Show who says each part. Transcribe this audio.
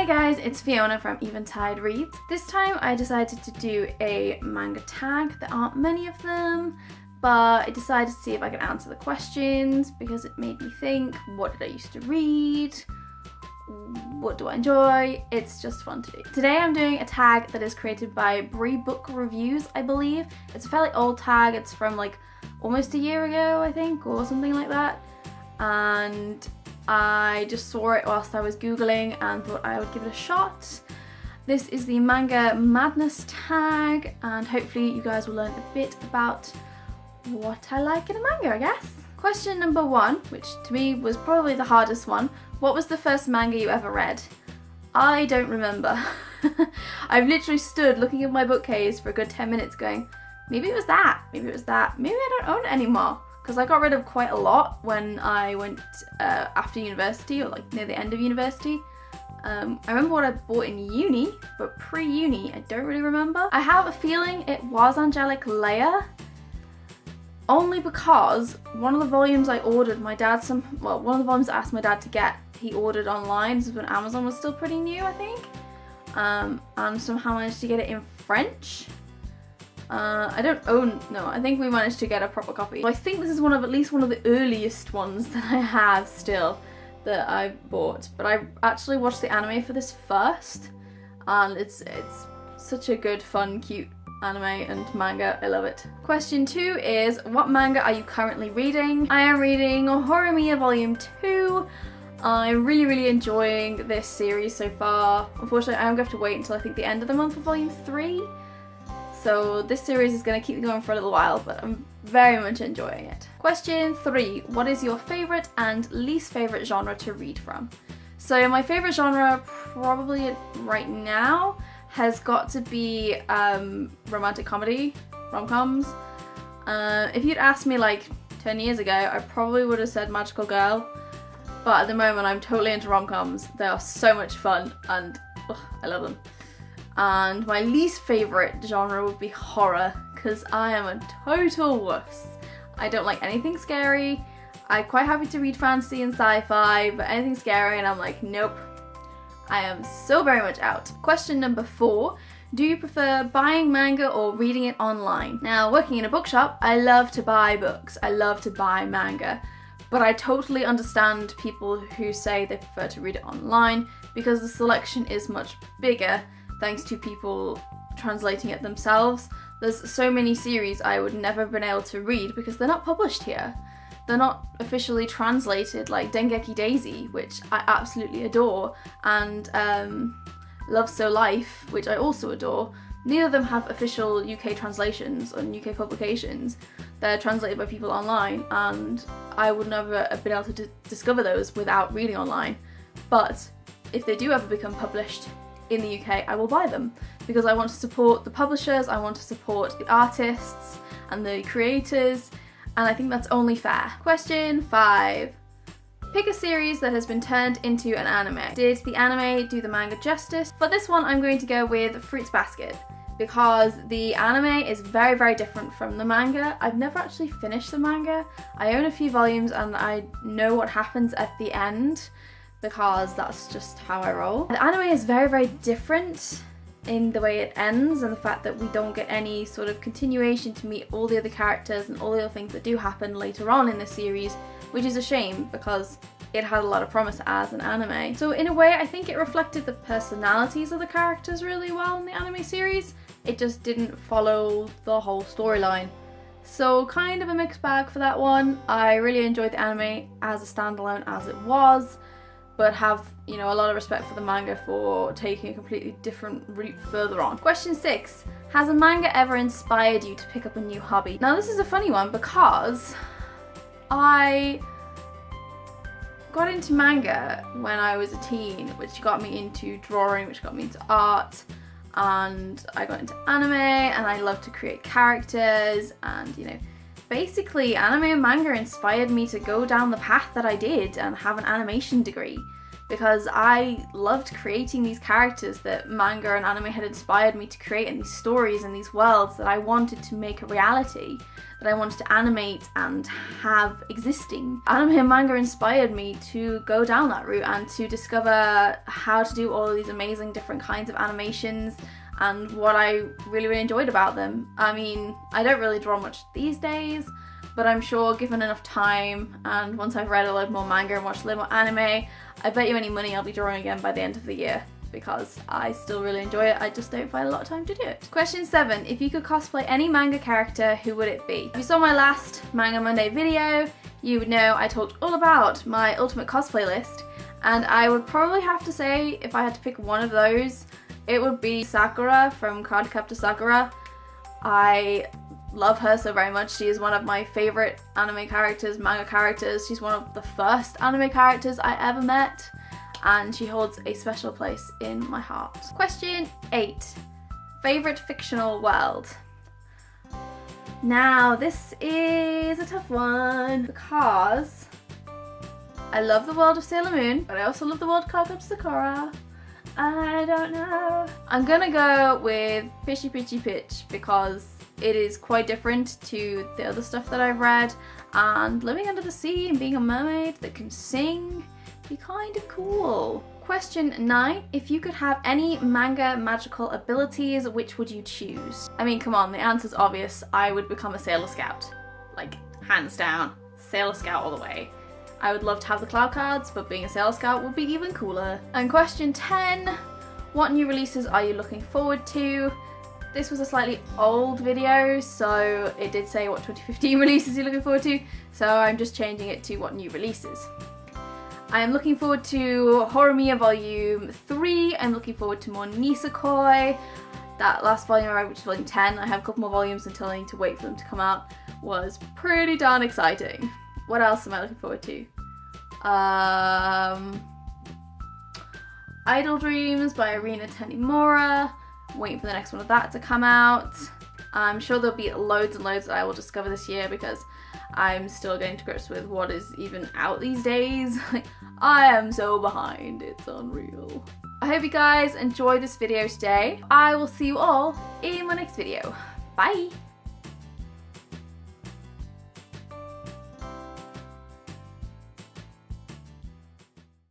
Speaker 1: Hey guys, it's Fiona from Eventide Reads. This time I decided to do a manga tag. There aren't many of them, but I decided to see if I could answer the questions because it made me think, what did I used to read? What do I enjoy? It's just fun to do. Today I'm doing a tag that is created by Brie Book Reviews, I believe. It's a fairly old tag. It's from like almost a year ago, I think, or something like that. And I just saw it whilst I was Googling and thought I would give it a shot. This is the Manga Madness Tag, and hopefully you guys will learn a bit about what I like in a manga, I guess. Question number 1, which to me was probably the hardest one. What was the first manga you ever read? I don't remember. I've literally stood looking at my bookcase for a good 10 minutes going, maybe it was that, maybe it was that, maybe I don't own it anymore. Because I got rid of quite a lot when I went after university, or like near the end of university. I remember what I bought in uni, but pre-uni I don't really remember. I have a feeling it was Angelic Layer, only because one of the volumes I ordered, one of the volumes I asked my dad to get, he ordered online. This is when Amazon was still pretty new, I think. And somehow managed to get it in French. I think we managed to get a proper copy. So I think this is at least one of the earliest ones that I have still that I bought. But I actually watched the anime for this first, and it's such a good, fun, cute anime and manga. I love it. Question 2 is, what manga are you currently reading? I am reading Horimiya Volume 2. I'm really enjoying this series so far. Unfortunately, I am going to have to wait until I think the end of the month for Volume 3. So this series is going to keep me going for a little while, but I'm very much enjoying it. Question 3, what is your favourite and least favourite genre to read from? So my favourite genre probably right now has got to be romantic comedy, rom-coms. If you'd asked me like 10 years ago, I probably would have said Magical Girl, but at the moment I'm totally into rom-coms. They are so much fun and I love them. And my least favourite genre would be horror, because I am a total wuss. I don't like anything scary. I'm quite happy to read fantasy and sci-fi, but anything scary and I'm like, nope. I am so very much out. Question number 4, do you prefer buying manga or reading it online? Now, working in a bookshop, I love to buy books. I love to buy manga. But I totally understand people who say they prefer to read it online because the selection is much bigger, thanks to people translating it themselves. There's so many series I would never have been able to read because they're not published here. They're not officially translated, like Dengeki Daisy, which I absolutely adore, and Love So Life, which I also adore. Neither of them have official UK translations on UK publications. They're translated by people online, and I would never have been able to discover those without reading online. But if they do ever become published in the UK, I will buy them because I want to support the publishers, I want to support the artists and the creators, and I think that's only fair. Question 5. Pick a series that has been turned into an anime. Did the anime do the manga justice? For this one, I'm going to go with Fruits Basket because the anime is very different from the manga. I've never actually finished the manga. I own a few volumes and I know what happens at the end, because that's just how I roll. The anime is very different in the way it ends, and the fact that we don't get any sort of continuation to meet all the other characters and all the other things that do happen later on in the series, which is a shame because it had a lot of promise as an anime. So in a way, I think it reflected the personalities of the characters really well in the anime series. It just didn't follow the whole storyline. So kind of a mixed bag for that one. I really enjoyed the anime as a standalone as it was, but have, a lot of respect for the manga for taking a completely different route further on. Question 6, has a manga ever inspired you to pick up a new hobby? Now this is a funny one because I got into manga when I was a teen, which got me into drawing, which got me into art, and I got into anime, and I love to create characters, and basically, anime and manga inspired me to go down the path that I did and have an animation degree, because I loved creating these characters that manga and anime had inspired me to create, and these stories and these worlds that I wanted to make a reality, that I wanted to animate and have existing. Anime and manga inspired me to go down that route and to discover how to do all of these amazing different kinds of animations and what I really enjoyed about them. I mean, I don't really draw much these days, but I'm sure given enough time and once I've read a lot more manga and watched a little more anime, I bet you any money I'll be drawing again by the end of the year, because I still really enjoy it. I just don't find a lot of time to do it. Question 7. If you could cosplay any manga character, who would it be? If you saw my last Manga Monday video, you would know I talked all about my ultimate cosplay list, and I would probably have to say, if I had to pick one of those, it would be Sakura from Cardcaptor Sakura. I love her so very much. She is one of my favorite anime characters, manga characters. She's one of the first anime characters I ever met, and she holds a special place in my heart. Question 8. Favorite fictional world? Now, this is a tough one because I love the world of Sailor Moon, but I also love the world of Cardcaptor Sakura. I don't know. I'm gonna go with Pishy Pitchy Pitch because it is quite different to the other stuff that I've read, and living under the sea and being a mermaid that can sing be kind of cool. Question 9. If you could have any manga magical abilities, which would you choose? I mean, come on, the answer's obvious. I would become a Sailor Scout. Like, hands down. Sailor Scout all the way. I would love to have the cloud cards, but being a Sailor Scout would be even cooler. And question 10. What new releases are you looking forward to? This was a slightly old video, so it did say what 2015 releases you're looking forward to, so I'm just changing it to what new releases. I am looking forward to Horimiya Volume 3, I'm looking forward to more Nisekoi. That last volume I read, which is volume 10, I have a couple more volumes until I need to wait for them to come out, was pretty darn exciting. What else am I looking forward to? Idle Dreams by Arina Tanimura. Waiting for the next one of that to come out. I'm sure there'll be loads and loads that I will discover this year because I'm still getting to grips with what is even out these days. I am so behind, it's unreal. I hope you guys enjoyed this video today. I will see you all in my next video. Bye!